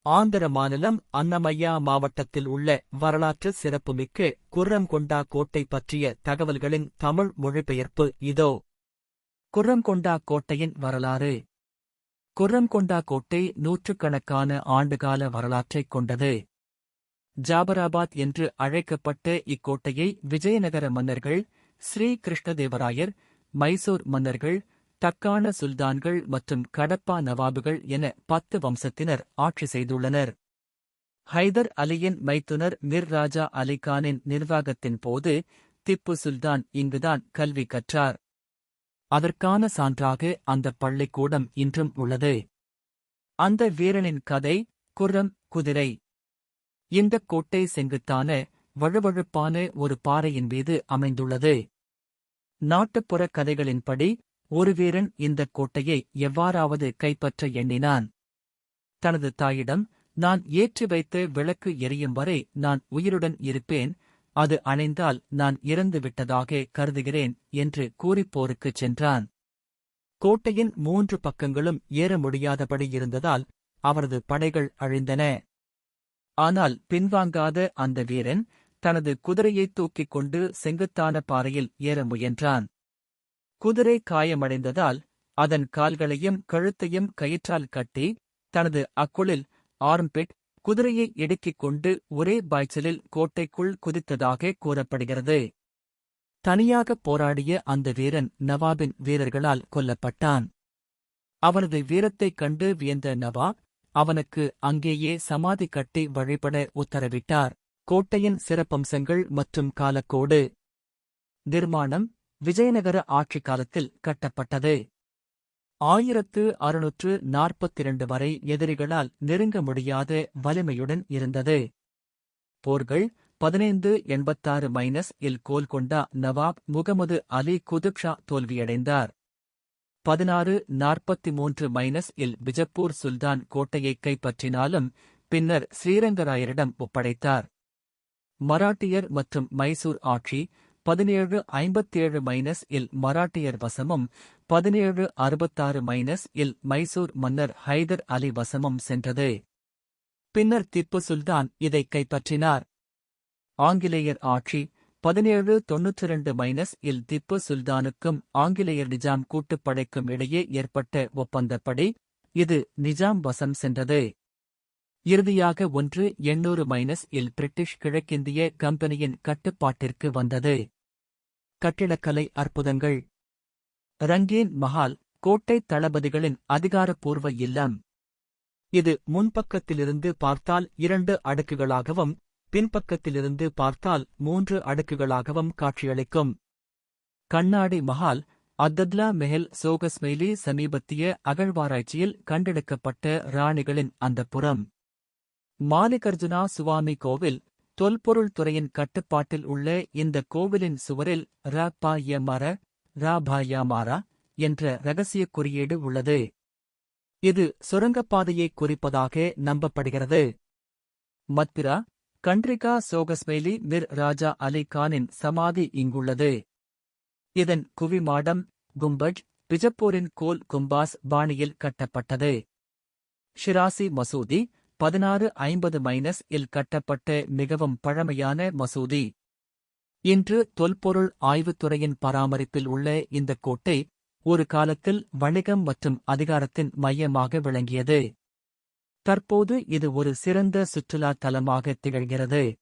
ஆந்திர மாநிலம் அன்னமய்யா மாவட்டத்தில் உள்ள வரலாற்று சிறப்புமிக்க குர்ரம்கொண்டா கோட்டை பற்றிய தகவல்களின் தமிழ் மொழிபெயர்ப்பு இதோ. குர்ரம்கொண்டா கோட்டையின் வரலாறு. குர்ரம்கொண்டா கோட்டை நூற்றுக்கணக்கான ஆண்டுகால வரலாற்றைக் கொண்டது. ஜாபராபாத் என்று அழைக்கப்பட்ட இக்கோட்டையை விஜயநகர மன்னர்கள், ஸ்ரீ கிருஷ்ணதேவராயர், மைசூர் மன்னர்கள், தக்கான சுல்தான்கள் மற்றும் கடப்பா நவாபுகள் என 10 வம்சத்தினர் ஆட்சி செய்துள்ளனர். ஹைதர் அலியின் மைத்துனர் மிர் ராஜா அலிகானின் நிர்வாகத்தின் போது திப்பு சுல்தான் இங்குதான் கல்வி கற்றார். அதற்கான சான்றாக அந்த பள்ளிக்கூடம் இன்றும் உள்ளது. அந்த வீரனின் கதை குர்ரம் குதிரை. இந்தக் கோட்டை செங்குத்தான, வழுவழுப்பான ஒரு பாறையின் மீது அமைந்துள்ளது. நாட்டுப்புற கதைகளின்படி ஒரு வீரன் இந்தக் கோட்டையை எவ்வாறாவது கைப்பற்ற எண்ணினான். தனது தாயிடம், நான் ஏற்றி வைத்த விளக்கு எரியும் வரை நான் உயிருடன் இருப்பேன், அது அணைந்தால் நான் இறந்து விட்டதாக கருதுகிறேன் என்று கூறிப்போருக்குச் சென்றான். கோட்டையின் 3 பக்கங்களும் ஏற முடியாதபடி இருந்ததால் அவரது படைகள் அழிந்தன. ஆனால் பின்வாங்காத அந்த வீரன் தனது குதிரையைத் தூக்கிக் கொண்டு செங்குத்தான பாறையில் ஏற முயன்றான். குதிரை காயமடைந்ததால் அதன் கால்களையும் கழுத்தையும் கயிற்றால் கட்டி தனது அக்குளில் ஆர்ம்பிட் குதிரையை இடுக்கிக் கொண்டு ஒரே பாய்ச்சலில் கோட்டைக்குள் குதித்ததாக கூறப்படுகிறது. தனியாகப் போராடிய அந்த வீரன் நவாபின் வீரர்களால் கொல்லப்பட்டான். அவனது வீரத்தைக் கண்டு வியந்த நவாப் அவனுக்கு அங்கேயே சமாதி கட்டி வழிபட உத்தரவிட்டார். கோட்டையின் சிறப்பம்சங்கள் மற்றும் காலக்கோடு. நிர்மாணம் விஜயநகர ஆட்சி காலத்தில் கட்டப்பட்டது. 1642 வரை எதிரிகளால் நெருங்க முடியாத வலிமையுடன் இருந்தது. போர்கள் 1586 கோல்கொண்டா நவாப் முகமது அலி குதுப் ஷா தோல்வியடைந்தார். 1643 பிஜப்பூர் சுல்தான் கோட்டையைக் கைப்பற்றினாலும் பின்னர் ஸ்ரீரங்கராயரிடம் ஒப்படைத்தார். மராட்டியர் மற்றும் மைசூர் ஆட்சி 1757 மராட்டியர் வசமும் 1766 மைசூர் மன்னர் ஹைதர் அலி வசமும் சென்றது. பின்னர் திப்பு சுல்தான் இதைக் கைப்பற்றினார். ஆங்கிலேயர் ஆட்சி 1792 திப்பு சுல்தானுக்கும் ஆங்கிலேயர் நிஜாம் கூட்டுப்படைக்கும் இடையே ஏற்பட்ட ஒப்பந்தப்படி இது நிஜாம் வசம் சென்றது. இறுதியாக 1800 பிரிட்டிஷ் கிழக்கிந்திய கம்பெனியின் கட்டுப்பாட்டிற்கு வந்தது. கட்டிடக்கலை அற்புதங்கள். ரங்கீன் மஹால் கோட்டை தளபதிகளின் அதிகாரப்பூர்வ இல்லம். இது முன்பக்கத்திலிருந்து பார்த்தால் 2 அடுக்குகளாகவும் பின்பக்கத்திலிருந்து பார்த்தால் 3 அடுக்குகளாகவும் காட்சியளிக்கும். கண்ணாடி மஹால் அத்தத்லா மெஹல் சோகஸ்மெய்லி சமீபத்திய அகழ்வாராய்ச்சியில் கண்டெடுக்கப்பட்ட ராணிகளின் அந்தப்புறம். மாலிகர்ஜுனா சுவாமி கோவில் தொல்பொருள் துறையின் கட்டுப்பாட்டில் உள்ள இந்த கோவிலின் சுவரில் ராபாயமாரா என்ற இரகசியக் குறியீடு உள்ளது. இது சுரங்கப்பாதையைக் குறிப்பதாக நம்பப்படுகிறது. மத்பிரா கண்ட்ரிகா சோகஸ்மெய்லி மிர் ராஜா அலி கானின் சமாதி இங்குள்ளது. இதன் குவிமாடம் கும்பஜ் பிஜப்பூரின் கோல் கும்பாஸ் பாணியில் கட்டப்பட்டது. ஷிராசி மசூதி 1650 கட்டப்பட்ட மிகவும் பழமையான மசூதி. இன்று தொல்பொருள் ஆய்வுத்துறையின் பராமரிப்பில் உள்ள இந்தக் கோட்டை ஒரு காலத்தில் வணிகம் மற்றும் அதிகாரத்தின் மையமாக விளங்கியது. தற்போது இது ஒரு சிறந்த சுற்றுலா தலமாக திகழ்கிறது.